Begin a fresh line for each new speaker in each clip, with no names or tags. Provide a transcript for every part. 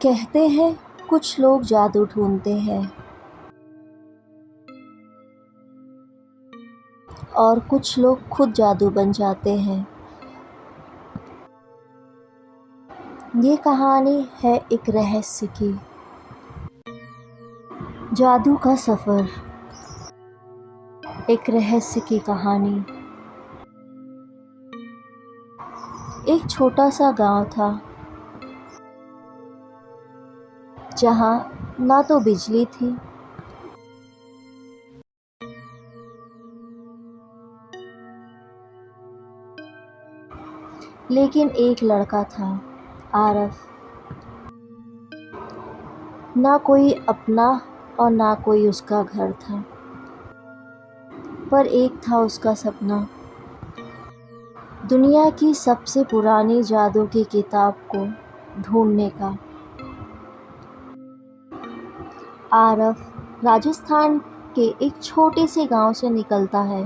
कहते हैं कुछ लोग जादू ढूंढते हैं और कुछ लोग खुद जादू बन जाते हैं। ये कहानी है एक रहस्य की, जादू का सफर। एक रहस्य की कहानी। एक छोटा सा गांव था जहां ना तो बिजली थी लेकिन एक लड़का था, आरव। ना कोई अपना और ना कोई उसका घर था, पर एक था उसका सपना, दुनिया की सबसे पुरानी जादू की किताब को ढूंढने का। आरव राजस्थान के एक छोटे से गांव से निकलता है।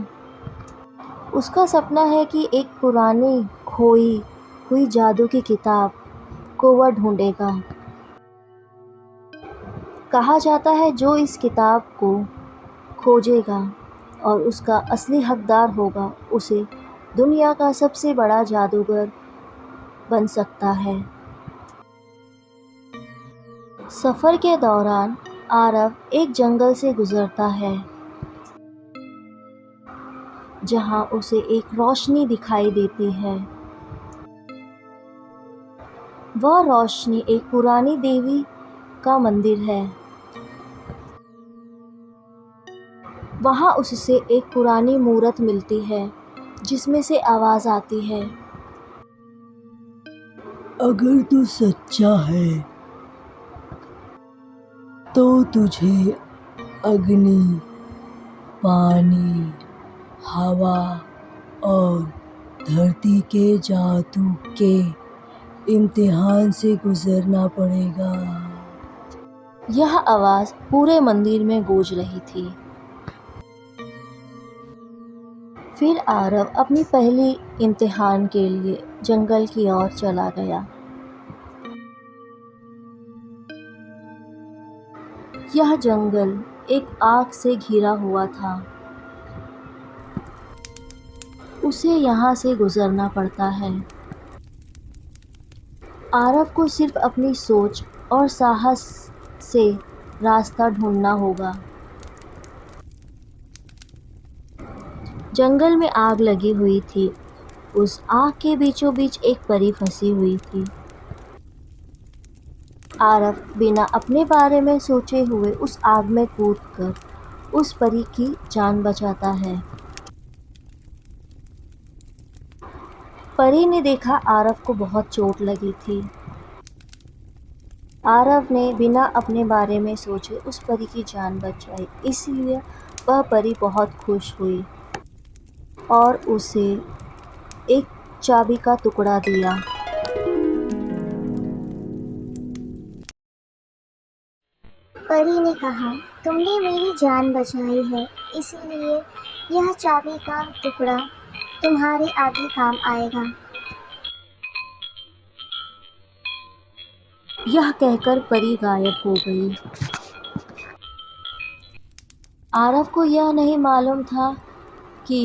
उसका सपना है कि एक पुरानी खोई हुई जादू की किताब को वह ढूंढेगा। कहा जाता है जो इस किताब को खोजेगा और उसका असली हकदार होगा, उसे दुनिया का सबसे बड़ा जादूगर बन सकता है। सफर के दौरान आरव एक जंगल से गुजरता है जहां उसे एक रोशनी दिखाई देती है। वह रोशनी एक पुरानी देवी का मंदिर है। वहां उससे एक पुरानी मूर्त मिलती है जिसमें से आवाज आती है,
अगर तू सच्चा है तो तुझे अग्नि, पानी, हवा और धरती के जादू के इम्तिहान से गुजरना पड़ेगा।
यह आवाज पूरे मंदिर में गूंज रही थी। फिर आरव अपनी पहली इम्तिहान के लिए जंगल की ओर चला गया। यह जंगल एक आग से घिरा हुआ था। उसे यहाँ से गुजरना पड़ता है। आरव को सिर्फ अपनी सोच और साहस से रास्ता ढूंढना होगा। जंगल में आग लगी हुई थी। उस आग के बीचों बीच एक परी फंसी हुई थी। आरव बिना अपने बारे में सोचे हुए उस आग में कूदकर उस परी की जान बचाता है। परी ने देखा आरव को बहुत चोट लगी थी। आरव ने बिना अपने बारे में सोचे उस परी की जान बचाई, इसलिए वह परी बहुत खुश हुई और उसे एक चाबी का टुकड़ा दिया।
परी ने कहा, तुमने मेरी जान बचाई है, इसीलिए यह चाबी का टुकड़ा तुम्हारे आगे काम आएगा।
यह कहकर परी गायब हो गई। आरव को यह नहीं मालूम था कि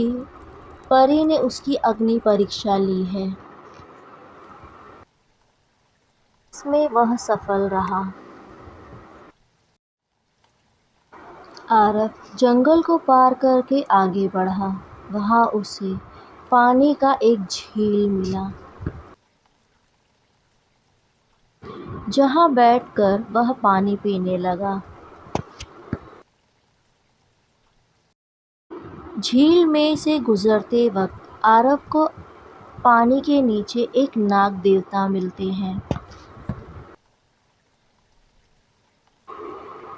परी ने उसकी अग्नि परीक्षा ली है। इसमें वह सफल रहा। आरव जंगल को पार करके आगे बढ़ा। वहां उसे पानी का एक झील मिला, जहां बैठकर वह पानी पीने लगा। झील में से गुजरते वक्त आरव को पानी के नीचे एक नाग देवता मिलते हैं।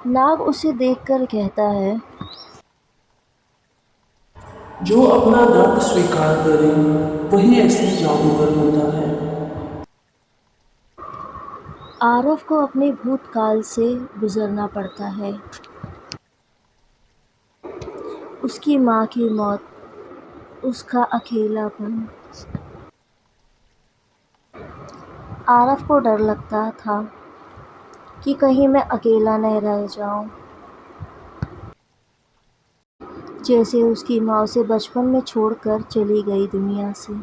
नाग उसे देखकर कहता है,
जो अपना दर्द स्वीकार करे वही असली जादूगर होता है।
आरव को अपने भूतकाल से गुजरना पड़ता है। उसकी माँ की मौत, उसका अकेलापन। आरव को डर लगता था कि कहीं मैं अकेला न रह जाऊं, जैसे उसकी माँ उसे बचपन में छोड़कर चली गई दुनिया से।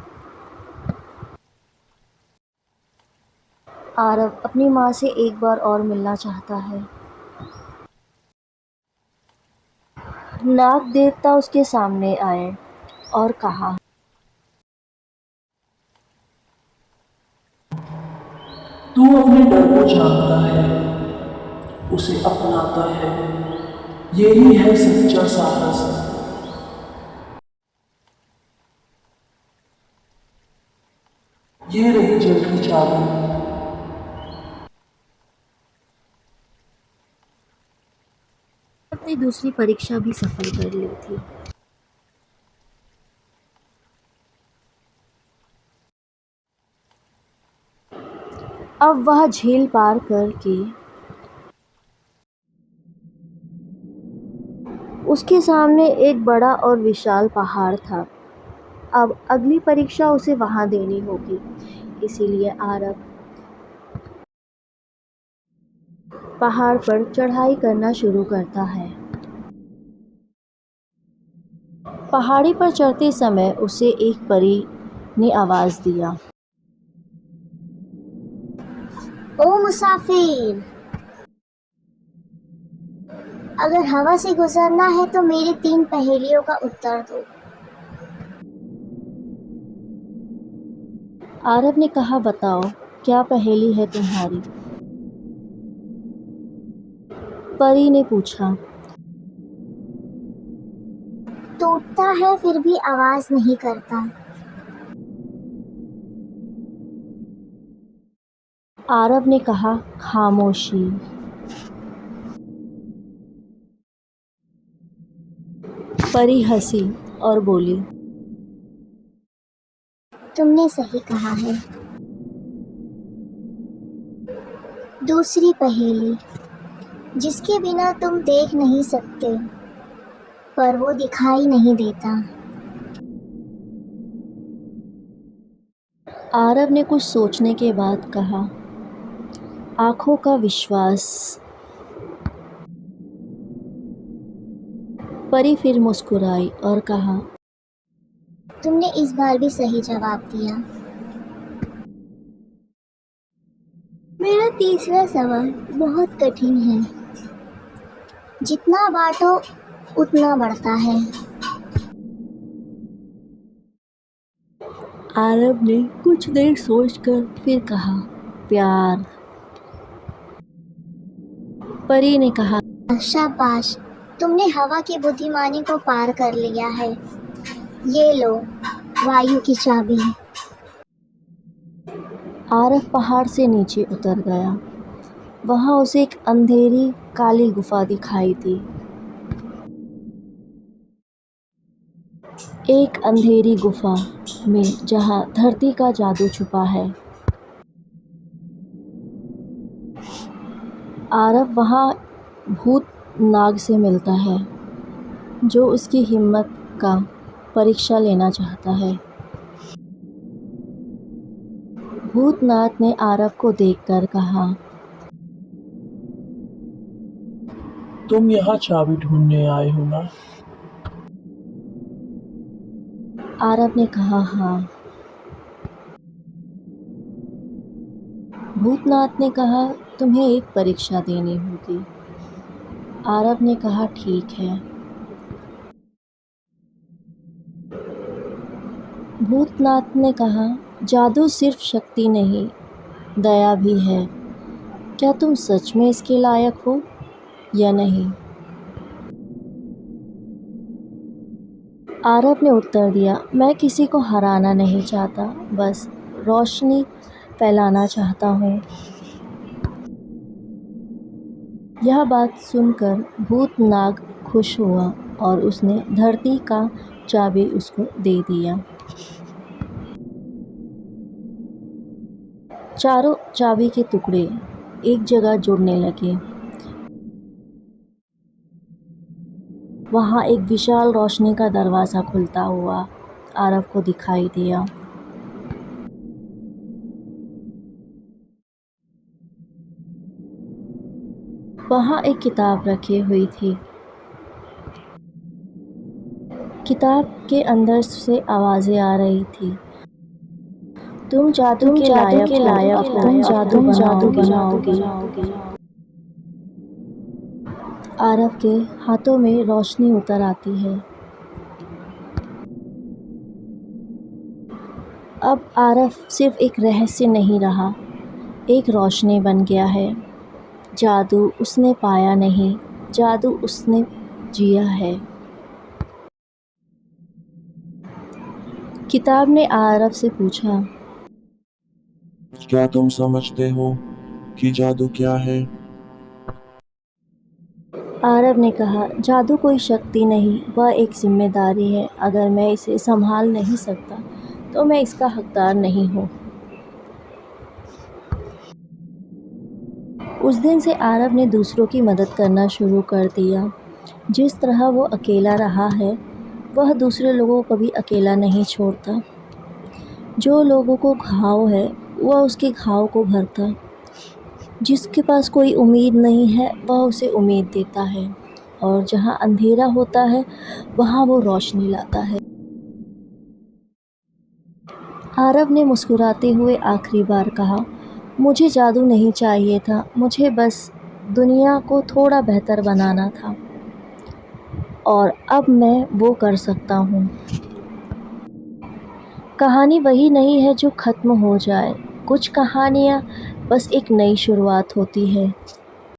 आरव अपनी माँ से एक बार और मिलना चाहता है। नाग देवता उसके सामने आए और कहा,
तू अपने डर को जानता है, उसे अपनाता है, यही है सच्चा साहस। ये रही जल की चाबी।
अपनी दूसरी परीक्षा भी सफल कर ली थी। अब वह झील पार करके उसके सामने एक बड़ा और विशाल पहाड़ था। अब अगली परीक्षा उसे वहां देनी होगी, इसीलिए आरव पहाड़ पर चढ़ाई करना शुरू करता है। पहाड़ी पर चढ़ते समय उसे एक परी ने आवाज दिया,
ओ मुसाफिर, अगर हवा से गुजरना है तो मेरी 3 पहेलियों का उत्तर दो।
आरव ने कहा, बताओ क्या पहेली है तुम्हारी? परी ने पूछा।
टूटता है फिर भी आवाज नहीं करता।
आरव ने कहा, खामोशी। परी हंसी और बोली,
तुमने सही कहा है। दूसरी पहेली, जिसके बिना तुम देख नहीं सकते पर वो दिखाई नहीं देता।
आरव ने कुछ सोचने के बाद कहा, आंखों का विश्वास। परी फिर मुस्कुराई और कहा,
तुमने इस बार भी सही जवाब दिया। मेरा तीसरा सवाल बहुत कठिन है। जितना बांटो उतना बढ़ता है।
आरव ने कुछ देर सोचकर फिर कहा, प्यार। परी ने कहा,
शाबाश, तुमने हवा की बुद्धिमानी को पार कर लिया है। ये लो वायु की चाबी।
आरव पहाड़ से नीचे उतर गया। वहां उसे एक अंधेरी काली गुफा दिखाई दी। एक अंधेरी गुफा में जहां धरती का जादू छुपा है। आरव वहां भूत नाग से मिलता है, जो उसकी हिम्मत का परीक्षा लेना चाहता है। भूतनाथ ने आरव को देखकर कहा,
तुम यहाँ चाबी ढूंढने आए हो ना?
आरव ने कहा, हाँ। भूतनाथ ने कहा, तुम्हें एक परीक्षा देनी होगी। आरव ने कहा, ठीक है। भूतनाथ ने कहा, जादू सिर्फ शक्ति नहीं, दया भी है। क्या तुम सच में इसके लायक हो या नहीं? आरव ने उत्तर दिया, मैं किसी को हराना नहीं चाहता, बस रोशनी फैलाना चाहता हूँ। यह बात सुनकर भूतनाग खुश हुआ और उसने धरती का चाबी उसको दे दिया। चारों चाबी के टुकड़े एक जगह जुड़ने लगे। वहां एक विशाल रोशनी का दरवाज़ा खुलता हुआ आरव को दिखाई दिया। वहाँ एक किताब रखी हुई थी। किताब के अंदर से आवाज़ें आ रही थी, तुम जादू के लायक हो, अब तुम जादू बनाओगे। आरव के हाथों में रोशनी उतर आती है। अब आरव सिर्फ एक रहस्य नहीं रहा, एक रोशनी बन गया है। जादू उसने पाया नहीं, जादू उसने जिया है। किताब ने आरव से पूछा,
क्या तुम समझते हो कि जादू क्या है?
आरव ने कहा, जादू कोई शक्ति नहीं, वह एक जिम्मेदारी है। अगर मैं इसे संभाल नहीं सकता तो मैं इसका हकदार नहीं हूँ। उस दिन से आरव ने दूसरों की मदद करना शुरू कर दिया। जिस तरह वो अकेला रहा है, वह दूसरे लोगों को कभी अकेला नहीं छोड़ता। जो लोगों को घाव है, वह उसके घाव को भरता। जिसके पास कोई उम्मीद नहीं है, वह उसे उम्मीद देता है। और जहाँ अंधेरा होता है, वहाँ वो रोशनी लाता है। आरव ने मुस्कुराते हुए आखिरी बार कहा, मुझे जादू नहीं चाहिए था, मुझे बस दुनिया को थोड़ा बेहतर बनाना था। और अब मैं वो कर सकता हूँ। कहानी वही नहीं है जो ख़त्म हो जाए। कुछ कहानियाँ बस एक नई शुरुआत होती है।